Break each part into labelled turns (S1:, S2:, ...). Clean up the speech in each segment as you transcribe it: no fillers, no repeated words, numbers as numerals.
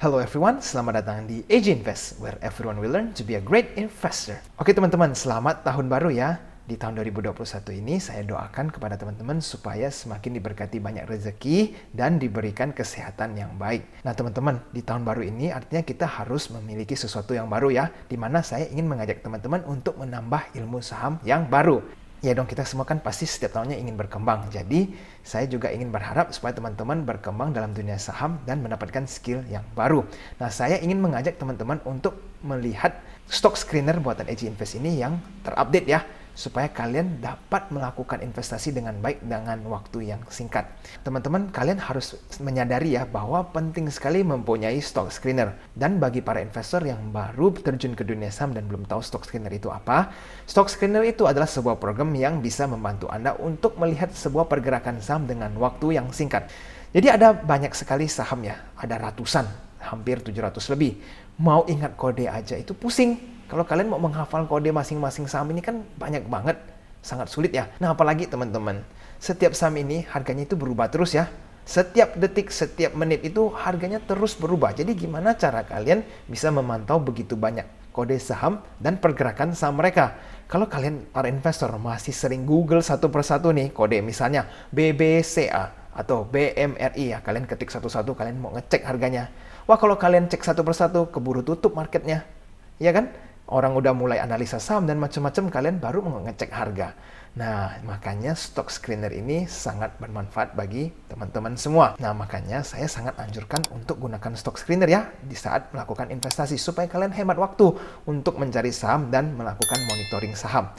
S1: Hello everyone, selamat datang di AG Invest, where everyone will learn to be a great investor. Oke teman-teman, selamat tahun baru ya. Di tahun 2021 ini saya doakan kepada teman-teman supaya semakin diberkati banyak rezeki dan diberikan kesehatan yang baik. Nah teman-teman, di tahun baru ini artinya kita harus memiliki sesuatu yang baru ya, di mana saya ingin mengajak teman-teman untuk menambah ilmu saham yang baru. Ya dong, kita semua kan pasti setiap tahunnya ingin berkembang. Jadi, saya juga ingin berharap supaya teman-teman berkembang dalam dunia saham dan mendapatkan skill yang baru. Nah, saya ingin mengajak teman-teman untuk melihat stock screener buatan AG Invest ini yang terupdate ya, supaya kalian dapat melakukan investasi dengan baik dengan waktu yang singkat. Teman-teman, kalian harus menyadari ya bahwa penting sekali mempunyai stock screener. Dan bagi para investor yang baru terjun ke dunia saham dan belum tahu stock screener itu apa, stock screener itu adalah sebuah program yang bisa membantu Anda untuk melihat sebuah pergerakan saham dengan waktu yang singkat. Jadi ada banyak sekali saham ya, ada ratusan, hampir 700 lebih. Mau ingat kode aja itu pusing. Kalau kalian mau menghafal kode masing-masing saham ini kan banyak banget, sangat sulit ya. Nah apalagi teman-teman, setiap saham ini harganya itu berubah terus ya. Setiap detik, setiap menit itu harganya terus berubah. Jadi gimana cara kalian bisa memantau begitu banyak kode saham dan pergerakan saham mereka? Kalau kalian para investor masih sering Google satu persatu nih kode, misalnya BBCA atau BMRI ya, kalian ketik satu-satu, kalian mau ngecek harganya. Wah kalau kalian cek satu persatu, keburu tutup marketnya, ya kan? Orang udah mulai analisa saham dan macam-macam, kalian baru mau ngecek harga. Nah, makanya stock screener ini sangat bermanfaat bagi teman-teman semua. Nah, makanya saya sangat anjurkan untuk gunakan stock screener ya di saat melakukan investasi supaya kalian hemat waktu untuk mencari saham dan melakukan monitoring saham.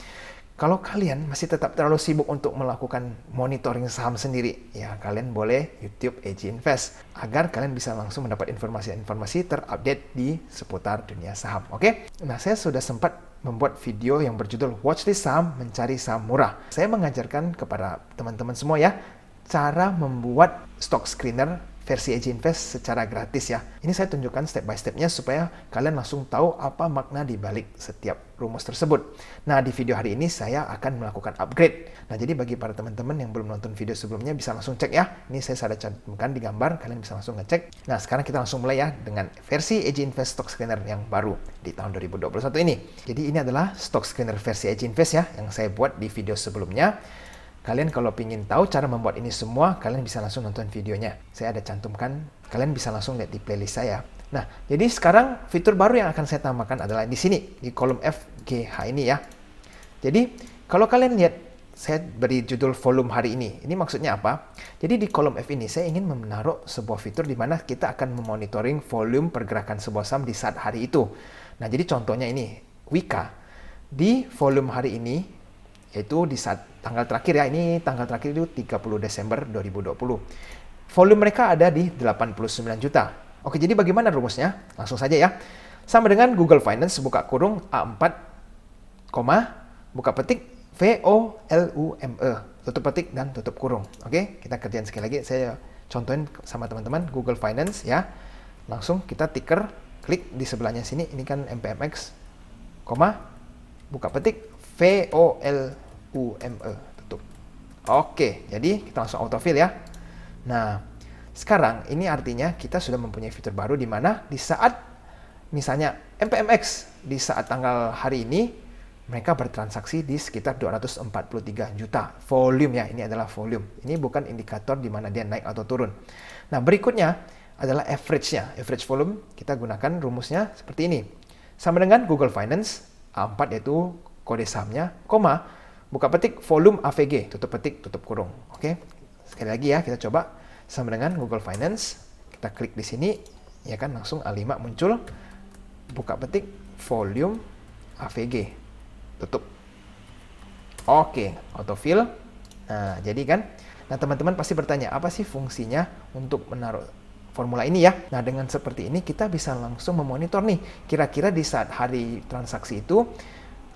S1: Kalau kalian masih tetap terlalu sibuk untuk melakukan monitoring saham sendiri, ya kalian boleh YouTube AG Invest agar kalian bisa langsung mendapat informasi-informasi terupdate di seputar dunia saham. Oke? Nah, saya sudah sempat membuat video yang berjudul Watchlist Saham Mencari Saham Murah. Saya mengajarkan kepada teman-teman semua ya cara membuat stock screener versi AG Invest secara gratis ya. Ini saya tunjukkan step by stepnya supaya kalian langsung tahu apa makna di balik setiap rumus tersebut. Nah, di video hari ini saya akan melakukan upgrade. Nah, jadi bagi para teman-teman yang belum nonton video sebelumnya bisa langsung cek ya. Ini saya sudah cantumkan di gambar, kalian bisa langsung ngecek. Nah, sekarang kita langsung mulai ya dengan versi AG Invest Stock Screener yang baru di tahun 2021 ini. Jadi ini adalah Stock Screener versi AG Invest ya yang saya buat di video sebelumnya. Kalian kalau ingin tahu cara membuat ini semua, kalian bisa langsung nonton videonya. Saya ada cantumkan, kalian bisa langsung lihat di playlist saya. Nah, jadi sekarang fitur baru yang akan saya tambahkan adalah di sini, di kolom FGH ini ya. Jadi, kalau kalian lihat, saya beri judul volume hari ini. Ini maksudnya apa? Jadi di kolom F ini, saya ingin menaruh sebuah fitur di mana kita akan memonitoring volume pergerakan sebuah saham di saat hari itu. Nah, jadi contohnya ini, Wika. Di volume hari ini, yaitu di saat tanggal terakhir ya, ini tanggal terakhir itu 30 Desember 2020. Volume mereka ada di 89 juta. Oke, jadi bagaimana rumusnya? Langsung saja ya. Sama dengan Google Finance, buka kurung A4, buka petik VOLUME, tutup petik dan tutup kurung. Oke, kita kerjain sekali lagi. Saya contohin sama teman-teman Google Finance ya. Langsung kita tiker, klik di sebelahnya sini, ini kan MPMX, buka petik VOLUME, tutup. Oke, jadi kita langsung autofill ya. Nah, sekarang ini artinya kita sudah mempunyai fitur baru di mana di saat misalnya MPMX di saat tanggal hari ini mereka bertransaksi di sekitar 243 juta volume ya. Ini adalah volume. Ini bukan indikator di mana dia naik atau turun. Nah, berikutnya adalah average-nya. Average volume kita gunakan rumusnya seperti ini. Sama dengan Google Finance A4 yaitu kode sahamnya, buka petik volume AVG, tutup petik, tutup kurung. Oke, sekali lagi ya, kita coba sama dengan Google Finance. Kita klik di sini, ya kan langsung A5 muncul, buka petik volume AVG, tutup. Oke, autofill. Nah, jadi kan, nah teman-teman pasti bertanya, apa sih fungsinya untuk menaruh formula ini ya? Nah, dengan seperti ini kita bisa langsung memonitor nih, kira-kira di saat hari transaksi itu,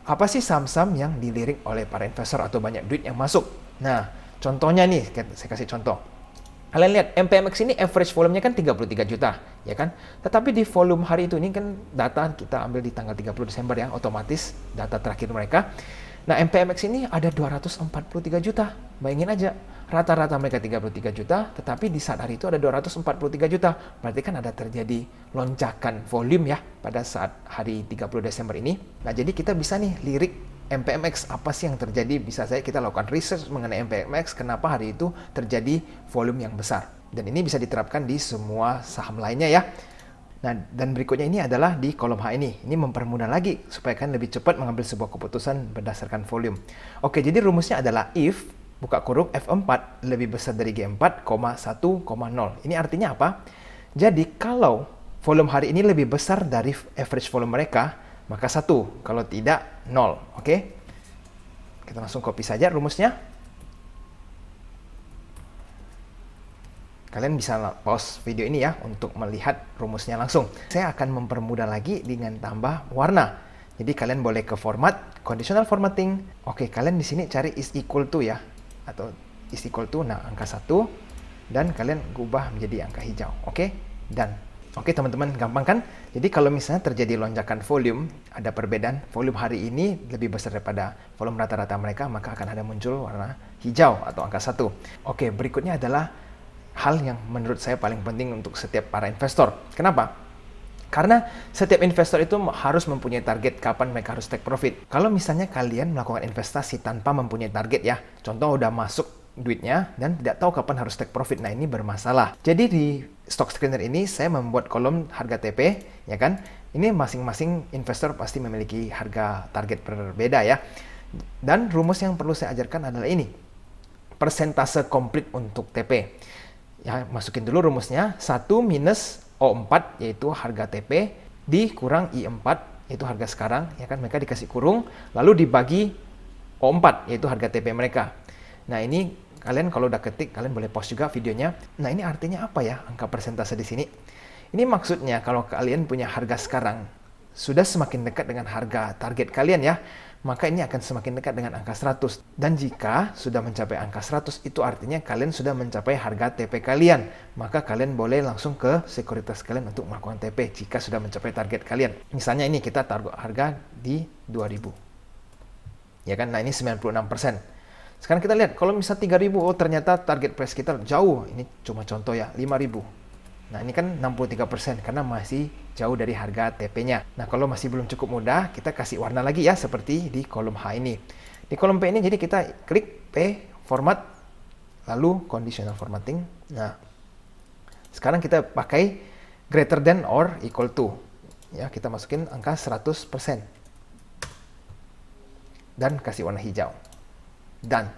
S1: apa sih saham-saham yang dilirik oleh para investor atau banyak duit yang masuk? Nah, contohnya nih, saya kasih contoh. Kalian lihat, MPMX ini average volumenya kan 33 juta, ya kan? Tetapi di volume hari itu, ini kan data kita ambil di tanggal 30 Desember ya, otomatis data terakhir mereka. Nah, MPMX ini ada 243 juta. Bayangin aja, rata-rata mereka 33 juta, tetapi di saat hari itu ada 243 juta. Berarti kan ada terjadi lonjakan volume ya pada saat hari 30 Desember ini. Nah, jadi kita bisa nih lirik MPMX, apa sih yang terjadi? Bisa saja kita lakukan research mengenai MPMX, kenapa hari itu terjadi volume yang besar. Dan ini bisa diterapkan di semua saham lainnya ya. Nah, dan berikutnya ini adalah di kolom H ini. Ini mempermudah lagi supaya kalian lebih cepat mengambil sebuah keputusan berdasarkan volume. Oke, jadi rumusnya adalah if buka kurung F4 lebih besar dari G4, 1,0. Ini artinya apa? Jadi kalau volume hari ini lebih besar dari average volume mereka, maka 1. Kalau tidak, 0. Oke? Kita langsung copy saja rumusnya. Kalian bisa pause video ini ya untuk melihat rumusnya langsung. Saya akan mempermudah lagi dengan tambah warna. Jadi kalian boleh ke format, conditional formatting. Oke, kalian di sini cari is equal to ya, atau is equal to, nah angka 1, dan kalian ubah menjadi angka hijau. Oke, dan oke teman-teman, gampang kan? Jadi kalau misalnya terjadi lonjakan volume, ada perbedaan volume hari ini lebih besar daripada volume rata-rata mereka, maka akan ada muncul warna hijau atau angka 1. Oke, berikutnya adalah hal yang menurut saya paling penting untuk setiap para investor. Kenapa? Karena setiap investor itu harus mempunyai target kapan mereka harus take profit. Kalau misalnya kalian melakukan investasi tanpa mempunyai target ya, contoh udah masuk duitnya dan tidak tahu kapan harus take profit, nah ini bermasalah. Jadi di stock screener ini saya membuat kolom harga TP, ya kan? Ini masing-masing investor pasti memiliki harga target berbeda ya. Dan rumus yang perlu saya ajarkan adalah ini, persentase komplit untuk TP. Ya, masukin dulu rumusnya, 1 minus O4 yaitu harga TP dikurang I4 yaitu harga sekarang, ya kan, mereka dikasih kurung, lalu dibagi O4 yaitu harga TP mereka. Nah, ini kalian kalau udah ketik, kalian boleh pause juga videonya. Nah, ini artinya apa ya angka persentase di sini? Ini maksudnya kalau kalian punya harga sekarang sudah semakin dekat dengan harga target kalian ya, maka ini akan semakin dekat dengan angka 100. Dan jika sudah mencapai angka 100, itu artinya kalian sudah mencapai harga TP kalian. Maka kalian boleh langsung ke sekuritas kalian untuk melakukan TP jika sudah mencapai target kalian. Misalnya ini kita taruh harga di 2000. Ya kan? Nah, ini 96%. Sekarang kita lihat, kalau misal 3000, oh ternyata target price kita jauh. Ini cuma contoh ya, 5000. Nah, ini kan 63% karena masih jauh dari harga TP-nya. Nah, kalau masih belum cukup mudah, kita kasih warna lagi ya, seperti di kolom H ini. Di kolom P ini, jadi kita klik P, format, lalu conditional formatting. Nah, sekarang kita pakai greater than or equal to. Ya, kita masukin angka 100%. Dan kasih warna hijau. Dan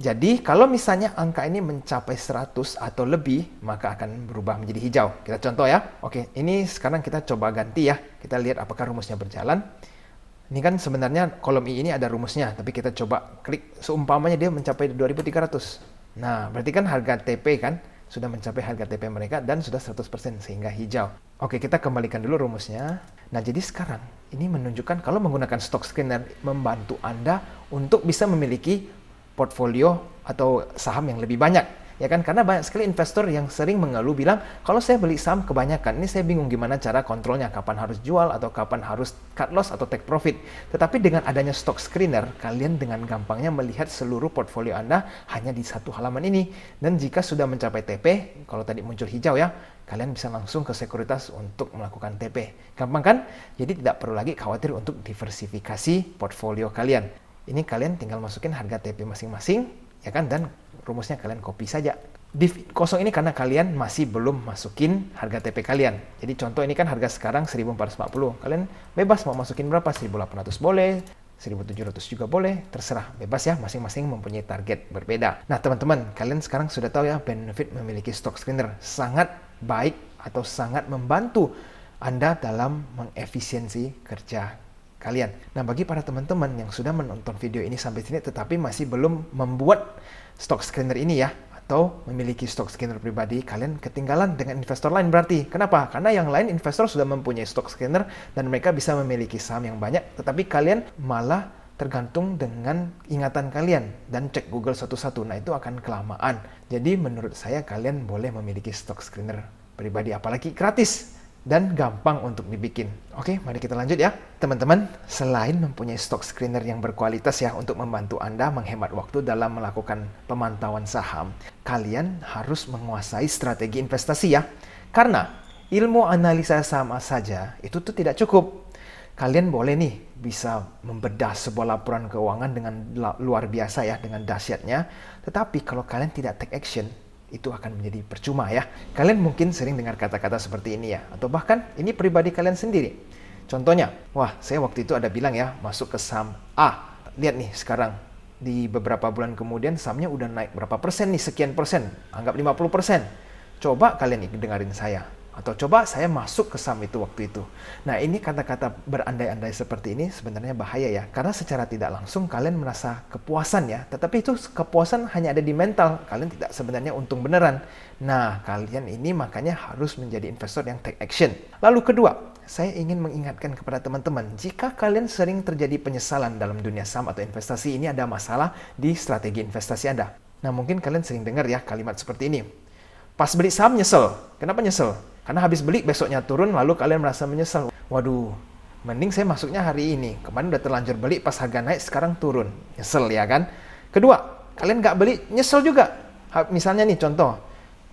S1: jadi kalau misalnya angka ini mencapai 100 atau lebih, maka akan berubah menjadi hijau. Kita contoh ya. Oke, ini sekarang kita coba ganti ya. Kita lihat apakah rumusnya berjalan. Ini kan sebenarnya kolom I ini ada rumusnya, tapi kita coba klik seumpamanya dia mencapai 2300. Nah, berarti kan harga TP kan sudah mencapai harga TP mereka dan sudah 100% sehingga hijau. Oke, kita kembalikan dulu rumusnya. Nah, jadi sekarang ini menunjukkan kalau menggunakan stock screener membantu Anda untuk bisa memiliki portfolio atau saham yang lebih banyak, ya kan? Karena banyak sekali investor yang sering mengeluh bilang, kalau saya beli saham kebanyakan, ini saya bingung gimana cara kontrolnya, kapan harus jual atau kapan harus cut loss atau take profit. Tetapi dengan adanya stock screener, kalian dengan gampangnya melihat seluruh portfolio Anda hanya di satu halaman ini. Dan jika sudah mencapai TP, kalau tadi muncul hijau ya, kalian bisa langsung ke sekuritas untuk melakukan TP. Gampang kan? Jadi tidak perlu lagi khawatir untuk diversifikasi portfolio kalian. Ini kalian tinggal masukin harga TP masing-masing, ya kan? Dan rumusnya kalian copy saja. Div kosong ini karena kalian masih belum masukin harga TP kalian. Jadi contoh ini kan harga sekarang 1440. Kalian bebas mau masukin berapa? 1800 boleh, 1700 juga boleh, terserah. Bebas ya, masing-masing mempunyai target berbeda. Nah teman-teman, kalian sekarang sudah tahu ya benefit memiliki stock screener. Sangat baik atau sangat membantu Anda dalam mengefisiensi kerja kalian. Nah, bagi para teman-teman yang sudah menonton video ini sampai sini tetapi masih belum membuat stock screener ini ya, atau memiliki stock screener pribadi, kalian ketinggalan dengan investor lain berarti. Kenapa? Karena yang lain investor sudah mempunyai stock screener dan mereka bisa memiliki saham yang banyak, tetapi kalian malah tergantung dengan ingatan kalian dan cek Google satu-satu. Nah, itu akan kelamaan. Jadi menurut saya kalian boleh memiliki stock screener pribadi, apalagi gratis. dan gampang untuk dibikin. Oke, mari kita lanjut ya. Teman-teman, selain mempunyai stock screener yang berkualitas ya untuk membantu Anda menghemat waktu dalam melakukan pemantauan saham, kalian harus menguasai strategi investasi ya. Karena ilmu analisa saham saja itu tuh tidak cukup. Kalian boleh nih bisa membedah sebuah laporan keuangan dengan luar biasa ya, dengan dahsyatnya. Tetapi kalau kalian tidak take action, itu akan menjadi percuma ya. Kalian mungkin sering dengar kata-kata seperti ini ya, atau bahkan ini pribadi kalian sendiri. Contohnya, wah saya waktu itu ada bilang ya, masuk ke saham A. Lihat nih sekarang, di beberapa bulan kemudian sahamnya udah naik berapa persen nih, sekian persen, anggap 50%. Coba kalian dengerin saya. Atau coba saya masuk ke saham itu waktu itu. Nah ini kata-kata berandai-andai seperti ini sebenarnya bahaya ya. Karena secara tidak langsung kalian merasa kepuasan ya. Tetapi itu kepuasan hanya ada di mental. Kalian tidak sebenarnya untung beneran. Nah kalian ini makanya harus menjadi investor yang take action. Lalu kedua, saya ingin mengingatkan kepada teman-teman. Jika kalian sering terjadi penyesalan dalam dunia saham atau investasi, ini ada masalah di strategi investasi Anda. Nah mungkin kalian sering dengar ya kalimat seperti ini. Pas beli saham nyesel. Kenapa nyesel? Karena habis beli besoknya turun lalu kalian merasa menyesal. Waduh, mending saya masuknya hari ini. Kemarin udah terlanjur beli pas harga naik sekarang turun. Nyesel ya kan? Kedua, kalian nggak beli nyesel juga. Misalnya nih contoh,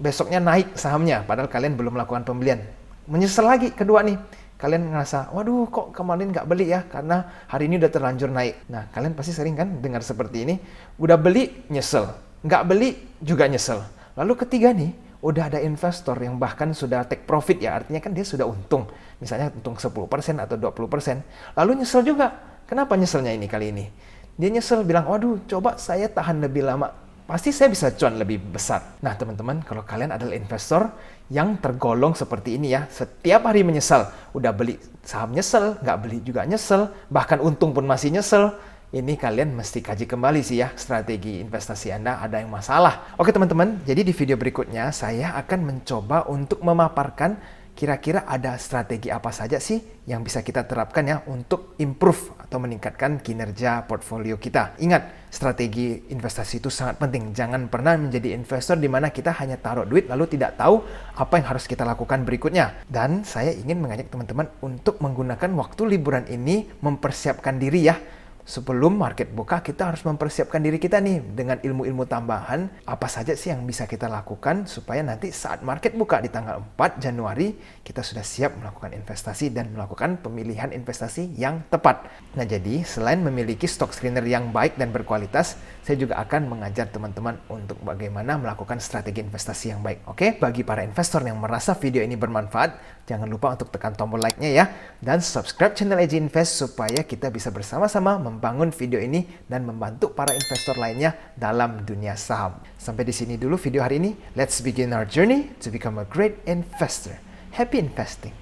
S1: besoknya naik sahamnya padahal kalian belum melakukan pembelian. Menyesal lagi kedua nih. Kalian ngerasa, waduh kok kemarin nggak beli ya karena hari ini udah terlanjur naik. Nah kalian pasti sering kan dengar seperti ini. Udah beli nyesel, nggak beli juga nyesel. Lalu ketiga nih, udah ada investor yang bahkan sudah take profit ya, artinya kan dia sudah untung. Misalnya untung 10% atau 20%. Lalu nyesel juga. Kenapa nyeselnya ini kali ini? Dia nyesel bilang, waduh coba saya tahan lebih lama. Pasti saya bisa cuan lebih besar. Nah teman-teman, kalau kalian adalah investor yang tergolong seperti ini ya, setiap hari menyesal. Udah beli saham nyesel, nggak beli juga nyesel, bahkan untung pun masih nyesel. Ini kalian mesti kaji kembali sih ya, strategi investasi Anda ada yang masalah. Oke teman-teman, jadi di video berikutnya saya akan mencoba untuk memaparkan kira-kira ada strategi apa saja sih yang bisa kita terapkan ya untuk improve atau meningkatkan kinerja portfolio kita. Ingat, strategi investasi itu sangat penting. Jangan pernah menjadi investor di mana kita hanya taruh duit lalu tidak tahu apa yang harus kita lakukan berikutnya. Dan saya ingin mengajak teman-teman untuk menggunakan waktu liburan ini mempersiapkan diri ya. Sebelum market buka, kita harus mempersiapkan diri kita nih dengan ilmu-ilmu tambahan. Apa saja sih yang bisa kita lakukan supaya nanti saat market buka di tanggal 4 Januari, kita sudah siap melakukan investasi dan melakukan pemilihan investasi yang tepat. Nah jadi, selain memiliki stock screener yang baik dan berkualitas, saya juga akan mengajar teman-teman untuk bagaimana melakukan strategi investasi yang baik. Oke, bagi para investor yang merasa video ini bermanfaat, jangan lupa untuk tekan tombol like-nya ya. Dan subscribe channel AJ Invest supaya kita bisa bersama-sama membangun video ini dan membantu para investor lainnya dalam dunia saham. Sampai di sini dulu video hari ini. Let's begin our journey to become a great investor. Happy investing!